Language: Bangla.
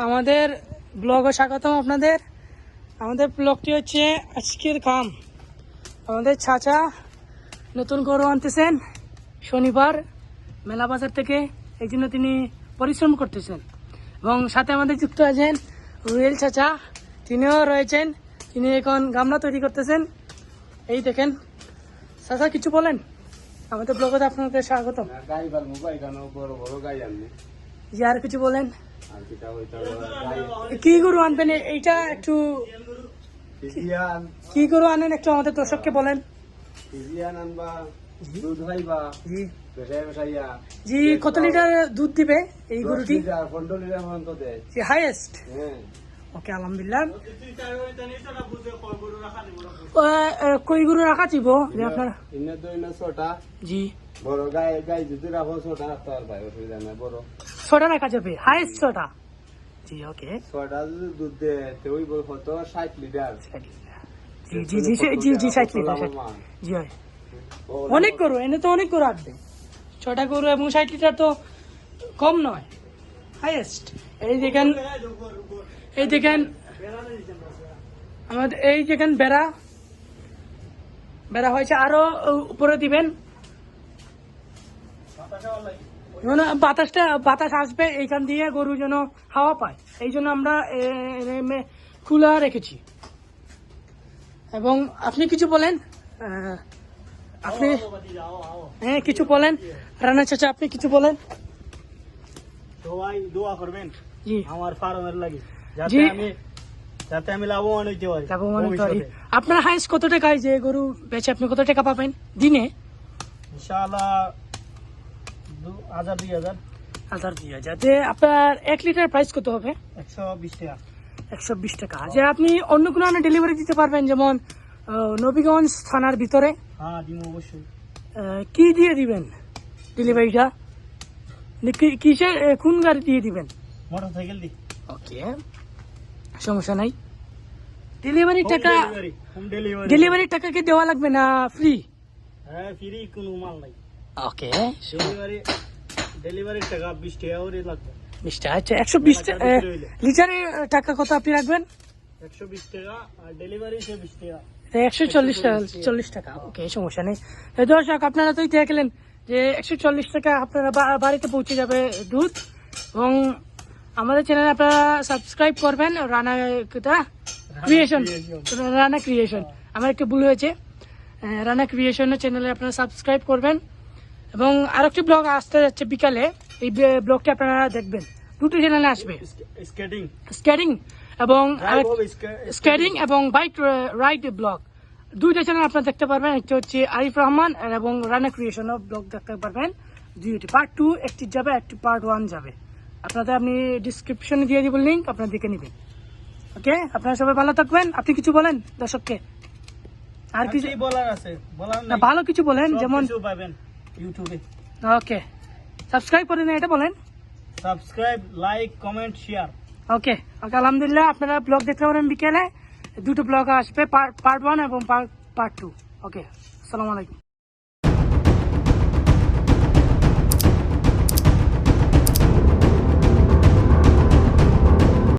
আমাদের ব্লগে স্বাগতম আপনাদের। আমাদের ব্লগটি হচ্ছে আজকের কাম। আমাদের চাচা নতুন গরু আনতেছেন শনিবার মেলা বাজার থেকে, এই জন্য তিনি পরিশ্রম করতেছেন। এবং সাথে আমাদের যুক্ত আছেন রুয়েল চাচা, তিনিও রয়েছেন। তিনি এখন গামলা তৈরি করতেছেন। এই দেখেন চাচা, কিছু বলেন। আমাদের ব্লগে আপনাদের স্বাগত। জি, আর কিছু বলেন। কি গরু আনবেন এইটা একটু, কি গরু আনেন একটু আমাদের দর্শককে বলেন। জি, কত লিটার দুধ দিবে এই গরুটি? হাইয়েস্ট। ওকে, আলহামদুলিল্লাহ। কই গরু রাখা ছিল আপনার? জি, বড় গাই গাই যদি রাখো ছোটা রাখতে পারবে, অসুবিধা নাই। বড় ছোটা রাখা যাবে, হাইয়েস্ট ছোটা। জি, ওকে। ছোটা যদি দুধ দেয় ওই কত 60 লিটার। জি জি জি জি জি 60 লিটার। জি হয়, অনেক গরু এনে তো অনেক গরু আসবে। 6টা গরু এবং 60 লিটার তো কম নয়, হাইয়েস্ট। এই দেখেন, এই দেখেন আমাদের এই দেখেন বেড়া বেড়া হয়েছে, আরো উপরে দিবেন। বাতাস আসবে এইখান দিয়ে, গরু যেন হাওয়া পায়, এই জন্য আমরা খোলা রেখেছি। এবং আপনি কিছু বলেন, আপনি হ্যাঁ কিছু বলেন। রানা চাচা, আপনি কিছু বলেন। সবাই দোয়া করবেন জি আমার ফার্মের লাগি, জি, যাতে আমি লাভবান হইতে পারি। আপনার হাইস্ট কত টাকায় যে গরু বেচে আপনি কত টাকা পাবেন দিনে? ইনশাআল্লাহ 1000-2000। 1000-2000। আপনার 1 লিটার প্রাইস কত হবে? 120 টাকা। 120 টাকা। যে আপনি অন্য কোনো ডেলিভারি দিতে পারবেন, যেমন নবীগঞ্জ থানার ভিতরে? হ্যাঁ দিব অবশ্যই। কি দিয়ে দিবেন ডেলিভারিটা? কিসের, কোন গাড়ি দিয়ে দিবেন? মোটরসাইকেল দি। ওকে, সমস্যা নাই। ডেলিভারির টাকা, ডেলিভারির টাকা কি দেওয়া লাগবে না ফ্রি? হ্যাঁ, ফ্রি, কোনো মাল নাই। ওকে, ডেলিভারির টাকা 20 টাকা করে লাগবে। 20 টাকা। আচ্ছা, 120 লিটারের টাকা কত আপনি রাখবেন? 120 টাকা, আর ডেলিভারি 20 টাকা। 140 টাকা। ওকে, সমস্যা নেই। দর্শক, আপনারা তো দেখলেন যে 140 টাকা আপনারা বাড়িতে পৌঁছে যাবে দুধ। এবং আমাদের চ্যানেলে আপনারা সাবস্ক্রাইব করবেন, রানা ক্রিয়েশন। রানা ক্রিয়েশন, আমার একটু ভুল হয়েছে। রানা ক্রিয়েশনের চ্যানেলে আপনারা সাবস্ক্রাইব করবেন। এবং আরেকটি ব্লগ আসতে যাচ্ছে বিকালে, এই ব্লগটি আপনারা দেখবেন। দুটো চ্যানেলে আসবে, স্কেটিং এবং বাইক রাইড ব্লগ। দুইটা চ্যানেল আপনারা দেখতে পারবেন। একটা হচ্ছে আরিফ রহমান এবং রানা ক্রিয়েশন ব্লগ দেখতে পারবেন। দুইটি পার্ট 2 একটি যাবে, একটি পার্ট 1 যাবে। আপনাদের আমি ডিসক্রিপশনে দিয়ে দিব লিঙ্ক, আপনারা দেখে নেবেন। ওকে, আপনারা সবাই ভালো থাকবেন। আপনি কিছু বলেন দর্শককে। আর কিছু বলার আছে? বলার না, ভালো কিছু বলেন, যেমন পাবেন ইউটিউবে। ওকে, সাবস্ক্রাইব করে নেন, এটা বলেন। Subscribe, like, comment, share. Okay okay, আলহামদুলিল্লাহ। আপনারা ব্লগ দেখতে পারেন বিকেলে, দুটো ব্লগ আসবে, পার্ট 1 এবং পার্ট 2। ওকে, আসসালামু আলাইকুম।